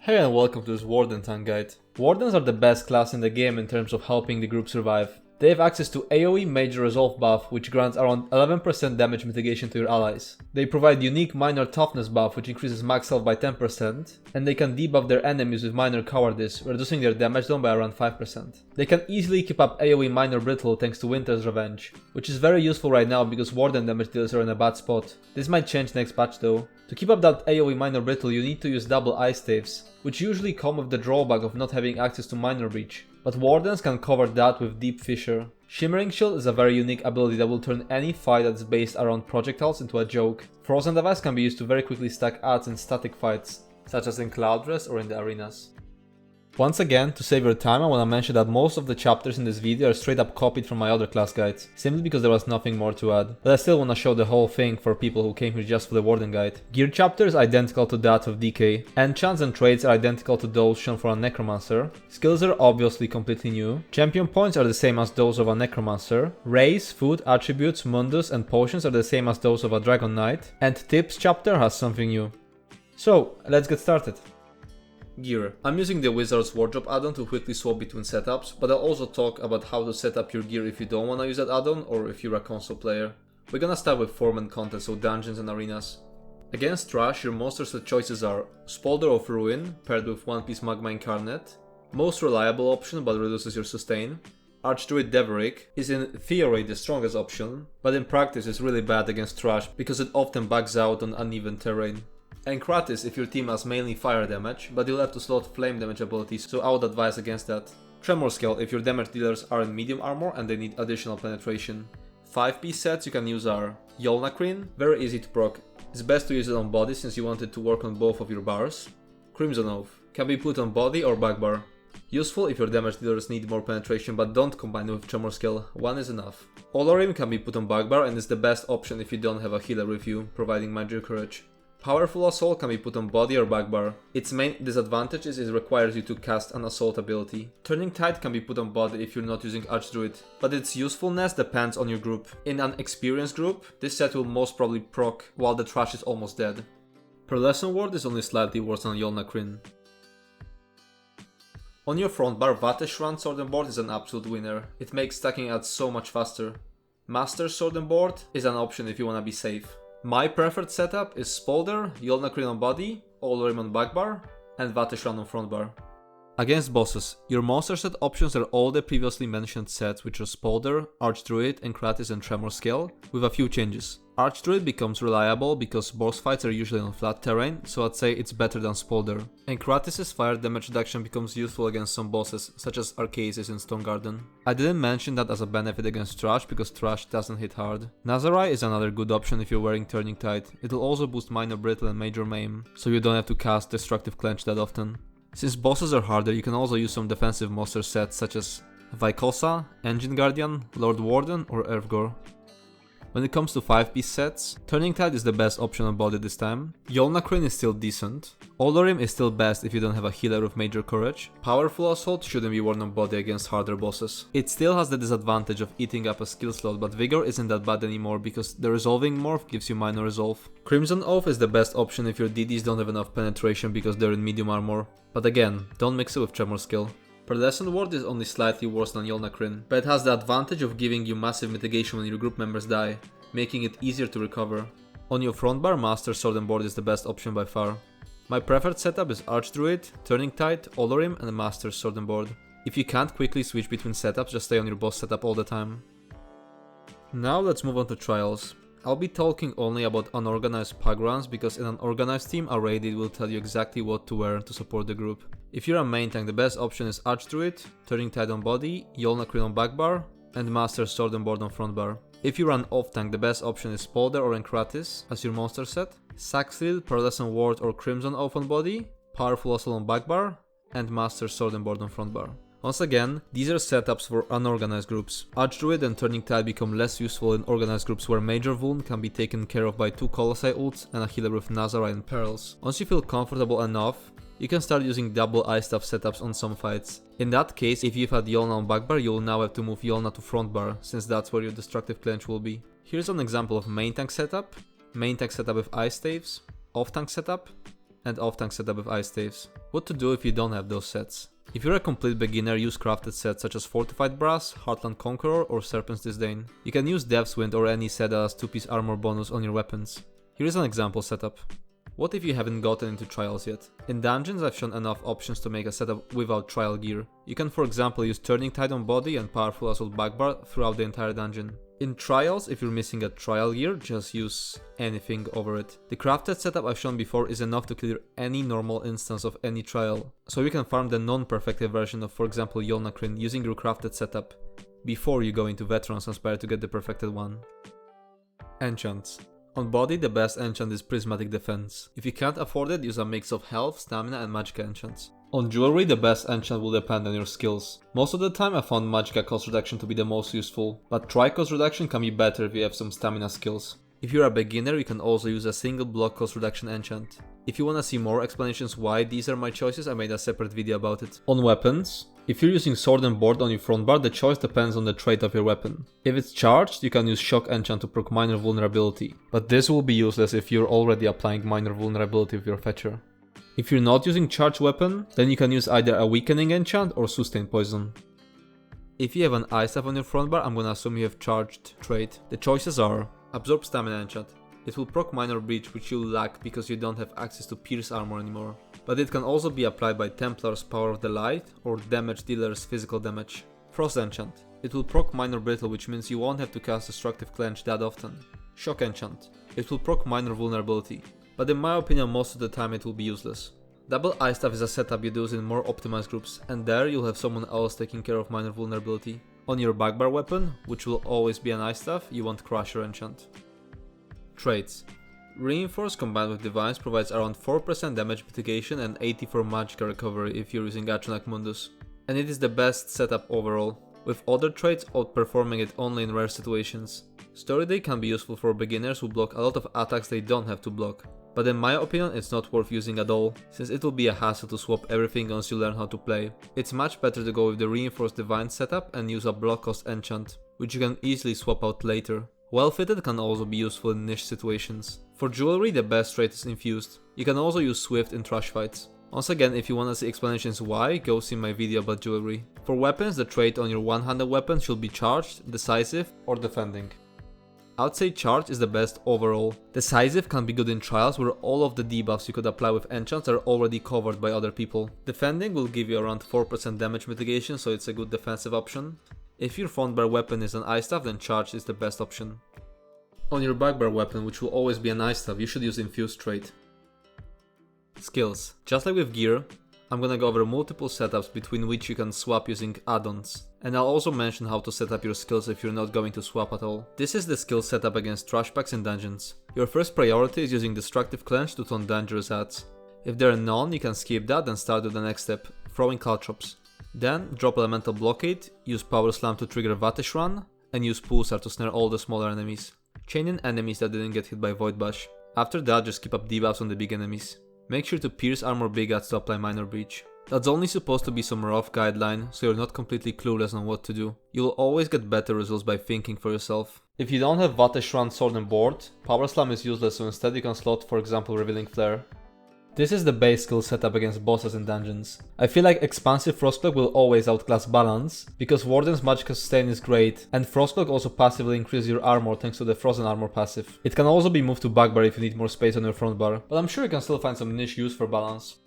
Hey and welcome to this Warden tank guide. Wardens are the best class in the game in terms of helping the group survive. They have access to AoE Major Resolve buff, which grants around 11% damage mitigation to your allies. They provide unique Minor Toughness buff, which increases max health by 10%, and they can debuff their enemies with Minor Cowardice, reducing their damage down by around 5%. They can easily keep up AoE Minor Brittle thanks to Winter's Revenge, which is very useful right now because Warden damage dealers are in a bad spot. This might change next patch though. To keep up that AoE Minor Brittle, you need to use double Ice Staves, which usually come with the drawback of not having access to Minor Breach. But Wardens can cover that with Deep Fissure. Shimmering Shield is a very unique ability that will turn any fight that is based around projectiles into a joke. Frozen Device can be used to very quickly stack adds in static fights, such as in Cloud Rest or in the arenas. Once again, to save your time, I want to mention that most of the chapters in this video are straight up copied from my other class guides, simply because there was nothing more to add. But I still want to show the whole thing for people who came here just for the Warden guide. Gear chapter is identical to that of DK. Enchants and traits are identical to those shown for a Necromancer. Skills are obviously completely new. Champion points are the same as those of a Necromancer. Race, food, attributes, Mundus and potions are the same as those of a Dragon Knight. And tips chapter has something new. So, let's get started. Gear. I'm using the Wizard's Wardrobe add-on to quickly swap between setups, but I'll also talk about how to set up your gear if you don't want to use that add-on or if you're a console player. We're gonna start with form and content, so dungeons and arenas. Against trash, your monster set choices are Spolder of Ruin, paired with One Piece Magma Incarnate, most reliable option but reduces your sustain. Archdruid Deverick is in theory the strongest option, but in practice is really bad against trash because it often backs out on uneven terrain. Encratis if your team has mainly fire damage, but you'll have to slot flame damage abilities, so I would advise against that. Tremor Scale if your damage dealers are in medium armor and they need additional penetration. 5-piece sets you can use are Yolnacrin, very easy to proc. It's best to use it on body since you want it to work on both of your bars. Crimson Oath can be put on body or back bar. Useful if your damage dealers need more penetration, but don't combine it with Tremor Scale, one is enough. Olorim can be put on back bar and is the best option if you don't have a healer with you, providing Magic Courage. Powerful Assault can be put on body or back bar. Its main disadvantage is it requires you to cast an assault ability. Turning Tide can be put on body if you're not using Archdruid, but its usefulness depends on your group. In an experienced group, this set will most probably proc while the trash is almost dead. Pearlescent Ward is only slightly worse than Yolnacrin. On your front bar, Vateshran Sword and Board is an absolute winner. It makes stacking adds so much faster. Master Sword and Board is an option if you wanna be safe. My preferred setup is Spolder, Yolnacrin on body, Olorim on back bar, and Vateshran on front bar. Against bosses, your monster set options are all the previously mentioned sets, which are Spolder, Archdruid, Encratis and Tremor Scale, with a few changes. Archdruid becomes reliable because boss fights are usually on flat terrain, so I'd say it's better than Spolder. Encratis' fire damage reduction becomes useful against some bosses, such as Arceus in Stone Garden. I didn't mention that as a benefit against trash because trash doesn't hit hard. Nazarai is another good option if you're wearing Turning Tide. It'll also boost Minor Brittle and Major Maim, so you don't have to cast Destructive Clench that often. Since bosses are harder, you can also use some defensive monster sets such as Vykosa, Engine Guardian, Lord Warden or Earthgore. When it comes to 5-piece sets, Turning Tide is the best option on body this time. Yolnacrin is still decent. Olorim is still best if you don't have a healer with Major Courage. Powerful Assault shouldn't be worn on body against harder bosses. It still has the disadvantage of eating up a skill slot, but Vigor isn't that bad anymore because the Resolving Morph gives you Minor Resolve. Crimson Oath is the best option if your DDs don't have enough penetration because they're in medium armor. But again, don't mix it with Tremor Scale. Pearlescent Ward is only slightly worse than Yolnacrin, but it has the advantage of giving you massive mitigation when your group members die, making it easier to recover. On your front bar, Master Sword and Board is the best option by far. My preferred setup is Archdruid, Turning Tide, Olorim and Master Sword and Board. If you can't quickly switch between setups, just stay on your boss setup all the time. Now let's move on to trials. I'll be talking only about unorganized pug runs because in an organized team, a raid will tell you exactly what to wear to support the group. If you're a main tank, the best option is Archdruid, Turning Tide on body, Yolnacrin on back bar, and Master Sword and Board on front bar. If you run off tank, the best option is Spolder or Encratis as your monster set, Saxhleel, Pearlescent Ward or Crimson Oath on body, Powerful Assault on back bar, and Master Sword and Board on front bar. Once again, these are setups for unorganized groups. Archdruid and Turning Tide become less useful in organized groups where Major Wound can be taken care of by 2 Colossi ults and a healer with Nazarai and Pearls. Once you feel comfortable enough, you can start using double Ice Staff setups on some fights. In that case, if you've had Yolna on back bar, you'll now have to move Yolna to front bar, since that's where your Destructive Clench will be. Here's an example of main tank setup with Ice Staves, off tank setup, and off-tank setup with ice staves. What to do if you don't have those sets? If you're a complete beginner, use crafted sets such as Fortified Brass, Heartland Conqueror or Serpent's Disdain. You can use Death's Wind or any set that has 2-piece armor bonus on your weapons. Here's an example setup. What if you haven't gotten into trials yet? In dungeons I've shown enough options to make a setup without trial gear. You can for example use Turning Tide on body and Powerful Assault backbar throughout the entire dungeon. In trials, if you're missing a trial gear, just use anything over it. The crafted setup I've shown before is enough to clear any normal instance of any trial, so you can farm the non-perfected version of for example Yolnakrin using your crafted setup before you go into Veteran's Inspire to get the perfected one. Enchants. On body, the best enchant is Prismatic Defense. If you can't afford it, use a mix of health, stamina and magicka enchants. On jewelry, the best enchant will depend on your skills. Most of the time I found magicka cost reduction to be the most useful, but tri cost reduction can be better if you have some stamina skills. If you're a beginner, you can also use a single block cost reduction enchant. If you wanna see more explanations why these are my choices, I made a separate video about it. On weapons, if you're using sword and board on your front bar, the choice depends on the trait of your weapon. If it's charged, you can use shock enchant to proc minor vulnerability, but this will be useless if you're already applying minor vulnerability with your fetcher. If you're not using charged weapon, then you can use either a weakening enchant or sustain poison. If you have an ice staff on your front bar, I'm gonna assume you have charged trait. The choices are absorb stamina enchant. It will proc minor breach, which you lack because you don't have access to pierce armor anymore. But it can also be applied by Templar's Power of the Light or damage dealer's physical damage. Frost enchant. It will proc minor brittle, which means you won't have to cast destructive clench that often. Shock enchant. It will proc minor vulnerability, but in my opinion most of the time it will be useless. Double ice staff is a setup you use in more optimized groups, and there you'll have someone else taking care of minor vulnerability. On your backbar weapon, which will always be an ice staff, you want Crusher enchant. Traits. Reinforce combined with Divines provides around 4% damage mitigation and 84 magicka recovery if you're using Atronach Mundus, and it is the best setup overall, with other traits outperforming it only in rare situations. Story Day can be useful for beginners who block a lot of attacks they don't have to block, but in my opinion it's not worth using at all, since it will be a hassle to swap everything once you learn how to play. It's much better to go with the Reinforced Divine setup and use a block cost enchant, which you can easily swap out later. Well fitted can also be useful in niche situations. For jewelry, the best trait is Infused. You can also use Swift in trash fights. Once again, if you wanna see explanations why, go see my video about jewelry. For weapons, the trait on your one-handed weapon should be Charged, Decisive or Defending. I'd say Charge is the best overall. Decisive can be good in trials where all of the debuffs you could apply with enchants are already covered by other people. Defending will give you around 4% damage mitigation, so it's a good defensive option. If your front bar weapon is an ice staff, then Charge is the best option. On your backbar weapon, which will always be an ice staff, you should use Infused trait. Skills. Just like with gear, I'm gonna go over multiple setups between which you can swap using add-ons. And I'll also mention how to set up your skills if you're not going to swap at all. This is the skill setup against trash packs in dungeons. Your first priority is using Destructive Clench to taunt dangerous adds. If there are none, you can skip that and start with the next step, throwing caltrops. Then drop Elemental Blockade, use Power Slam to trigger Vatish Run, and use Pulsar to snare all the smaller enemies. Chain in enemies that didn't get hit by Void Bash. After that, just keep up debuffs on the big enemies. Make sure to pierce armor big adds to apply Minor Breach. That's only supposed to be some rough guideline, so you're not completely clueless on what to do. You'll always get better results by thinking for yourself. If you don't have Vatish Run, Sword and Board, Power Slam is useless, so instead you can slot for example Revealing Flare. This is the base skill setup against bosses in dungeons. I feel like Expansive Frostcloak will always outclass Balance, because Warden's Magicka Sustain is great, and Frostcloak also passively increases your armor thanks to the Frozen Armor passive. It can also be moved to backbar if you need more space on your front bar, but I'm sure you can still find some niche use for Balance.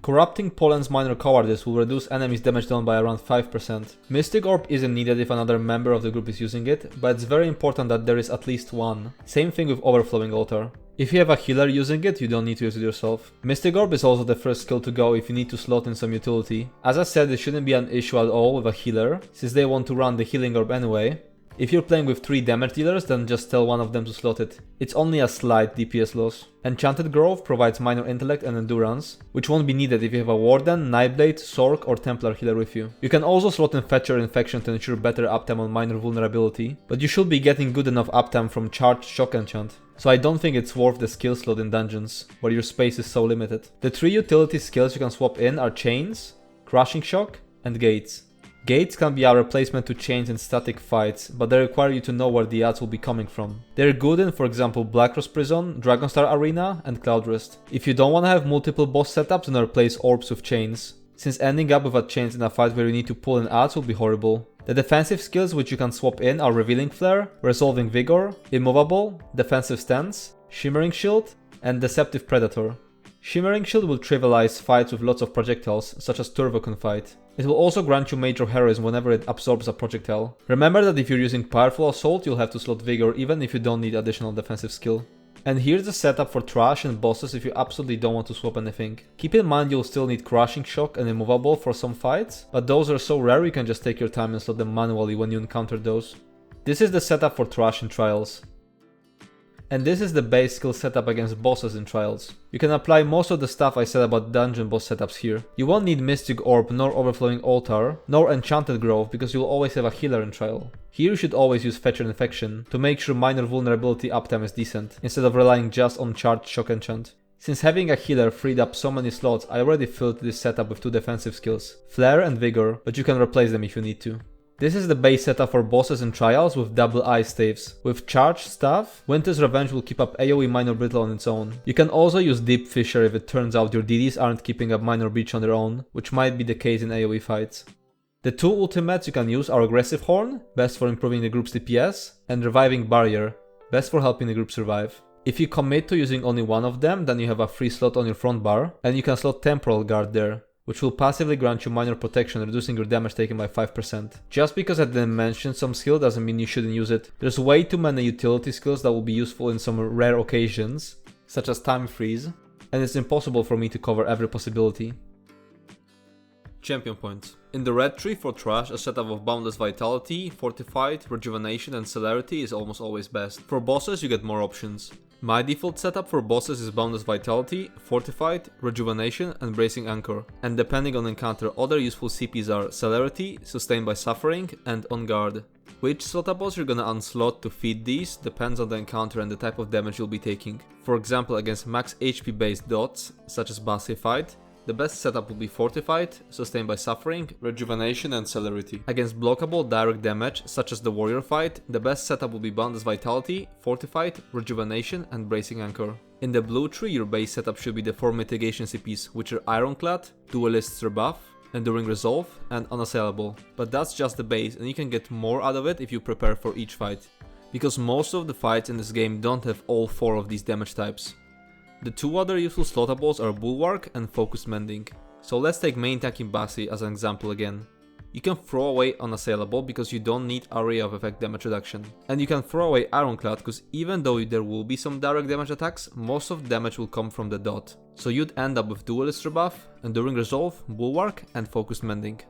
Corrupting Pollen's Minor Cowardice will reduce enemies damage done by around 5%. Mystic Orb isn't needed if another member of the group is using it, but it's very important that there is at least one. Same thing with Overflowing Altar. If you have a healer using it, you don't need to use it yourself. Mystic Orb is also the first skill to go if you need to slot in some utility. As I said, it shouldn't be an issue at all with a healer, since they want to run the Healing Orb anyway. If you're playing with 3 damage dealers, then just tell one of them to slot it. It's only a slight DPS loss. Enchanted Grove provides minor intellect and endurance, which won't be needed if you have a Warden, Nightblade, Sork or Templar healer with you. You can also slot in Fetcher Infection to ensure better uptime on minor vulnerability, but you should be getting good enough uptime from Charged Shock Enchant. So I don't think it's worth the skill slot in dungeons, where your space is so limited. The 3 utility skills you can swap in are Chains, Crushing Shock and Gates. Gates can be a replacement to chains in static fights, but they require you to know where the adds will be coming from. They're good in, for example, Blackross Prison, Dragonstar Arena, and Cloudrest. If you don't want to have multiple boss setups, then replace orbs with chains, since ending up with a chains in a fight where you need to pull in adds will be horrible. The defensive skills which you can swap in are Revealing Flare, Resolving Vigor, Immovable, Defensive Stance, Shimmering Shield, and Deceptive Predator. Shimmering Shield will trivialize fights with lots of projectiles, such as Turvoken fight. It will also grant you major heroism whenever it absorbs a projectile. Remember that if you're using Powerful Assault, you'll have to slot Vigor even if you don't need additional defensive skill. And here's the setup for trash and bosses if you absolutely don't want to swap anything. Keep in mind you'll still need Crushing Shock and Immovable for some fights, but those are so rare you can just take your time and slot them manually when you encounter those. This is the setup for trash and trials. And this is the base skill setup against bosses in trials. You can apply most of the stuff I said about dungeon boss setups here. You won't need Mystic Orb, nor Overflowing Altar, nor Enchanted Grove because you'll always have a healer in trial. Here you should always use Fetcher Infection to make sure minor vulnerability uptime is decent, instead of relying just on charged Shock Enchant. Since having a healer freed up so many slots, I already filled this setup with 2 defensive skills, Flare and Vigor, but you can replace them if you need to. This is the base setup for bosses and trials with double ice staves. With Charged Staff, Winter's Revenge will keep up AoE Minor Brittle on its own. You can also use Deep Fissure if it turns out your DDs aren't keeping up Minor Breach on their own, which might be the case in AoE fights. The 2 ultimates you can use are Aggressive Horn, best for improving the group's DPS, and Reviving Barrier, best for helping the group survive. If you commit to using only one of them, then you have a free slot on your front bar, and you can slot Temporal Guard there, which will passively grant you minor protection, reducing your damage taken by 5%. Just because I didn't mention some skill doesn't mean you shouldn't use it. There's way too many utility skills that will be useful in some rare occasions, such as Time Freeze, and it's impossible for me to cover every possibility. Champion points. In the red tree for trash, a setup of Boundless Vitality, Fortified, Rejuvenation and Celerity is almost always best. For bosses you get more options. My default setup for bosses is Boundless Vitality, Fortified, Rejuvenation and Bracing Anchor, and depending on encounter other useful CPs are Celerity, Sustained by Suffering and On Guard. Which slotables you're gonna unslot to feed these depends on the encounter and the type of damage you'll be taking. For example, against max HP based dots, such as Bassified, the best setup will be Fortified, Sustained by Suffering, Rejuvenation and Celerity. Against blockable direct damage, such as the Warrior fight, the best setup will be Boundless Vitality, Fortified, Rejuvenation and Bracing Anchor. In the blue tree, your base setup should be the 4 mitigation CPs, which are Ironclad, Duelist's Rebuff, Enduring Resolve and Unassailable. But that's just the base, and you can get more out of it if you prepare for each fight, because most of the fights in this game don't have all 4 of these damage types. The 2 other useful slotables are Bulwark and Focused Mending. So let's take main tanking Bassi as an example again. You can throw away Unassailable because you don't need Area of Effect damage reduction. And you can throw away Ironclad because even though there will be some direct damage attacks, most of the damage will come from the dot. So you'd end up with Duelist Rebuff, Enduring Resolve, Bulwark and Focused Mending.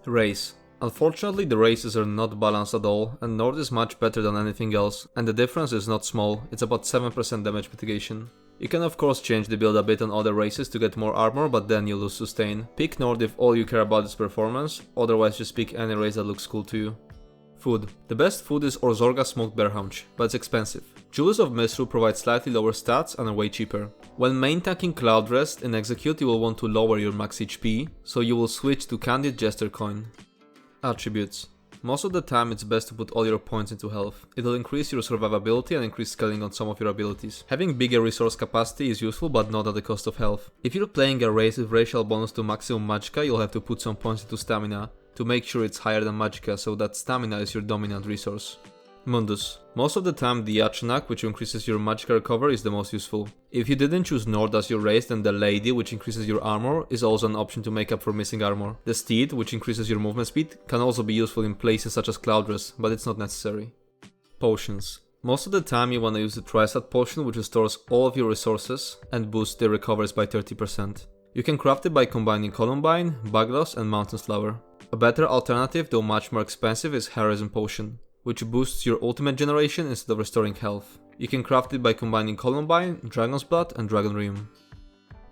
Race. Unfortunately, the races are not balanced at all, and Nord is much better than anything else, and the difference is not small, it's about 7% damage mitigation. You can of course change the build a bit on other races to get more armor, but then you lose sustain. Pick Nord if all you care about is performance, otherwise just pick any race that looks cool to you. Food. The best food is Orzorga Smoked Bear Haunch, but it's expensive. Jewels of Misrule provide slightly lower stats and are way cheaper. When main tanking Cloudrest in Execute, you will want to lower your max HP, so you will switch to Candid Jester Coin. Attributes. Most of the time it's best to put all your points into health. It'll increase your survivability and increase scaling on some of your abilities. Having bigger resource capacity is useful, but not at the cost of health. If you're playing a race with racial bonus to maximum magicka, you'll have to put some points into stamina to make sure it's higher than magicka, so that stamina is your dominant resource. Mundus. Most of the time the Yachanak, which increases your magicka recovery, is the most useful. If you didn't choose Nord as your race, then the Lady, which increases your armor, is also an option to make up for missing armor. The Steed, which increases your movement speed, can also be useful in places such as Cloudrest, but it's not necessary. Potions. Most of the time you want to use the Tristat potion, which restores all of your resources and boosts their recoveries by 30%. You can craft it by combining Columbine, Baglos and Mountain's Flower. A better alternative, though much more expensive, is Heroism Potion, which boosts your ultimate generation instead of restoring health. You can craft it by combining Columbine, Dragon's Blood and Dragon Realm.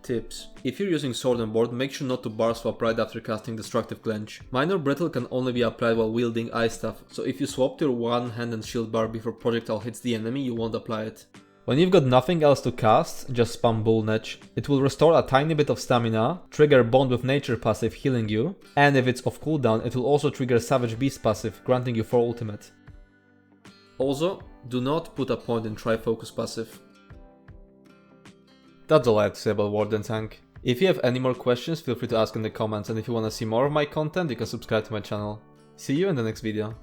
Tips. If you're using Sword and Board, make sure not to bar swap right after casting Destructive Clench. Minor Brittle can only be applied while wielding Ice Staff, so if you swap your one hand and shield bar before projectile hits the enemy, you won't apply it. When you've got nothing else to cast, just spam Bull Netch. It will restore a tiny bit of stamina, trigger Bond with Nature passive healing you, and if it's off cooldown, it will also trigger Savage Beast passive, granting you 4 ultimate. Also, do not put a point in Tri-Focus passive. That's all I have to say about Warden tank. If you have any more questions, feel free to ask in the comments, and if you want to see more of my content, you can subscribe to my channel. See you in the next video.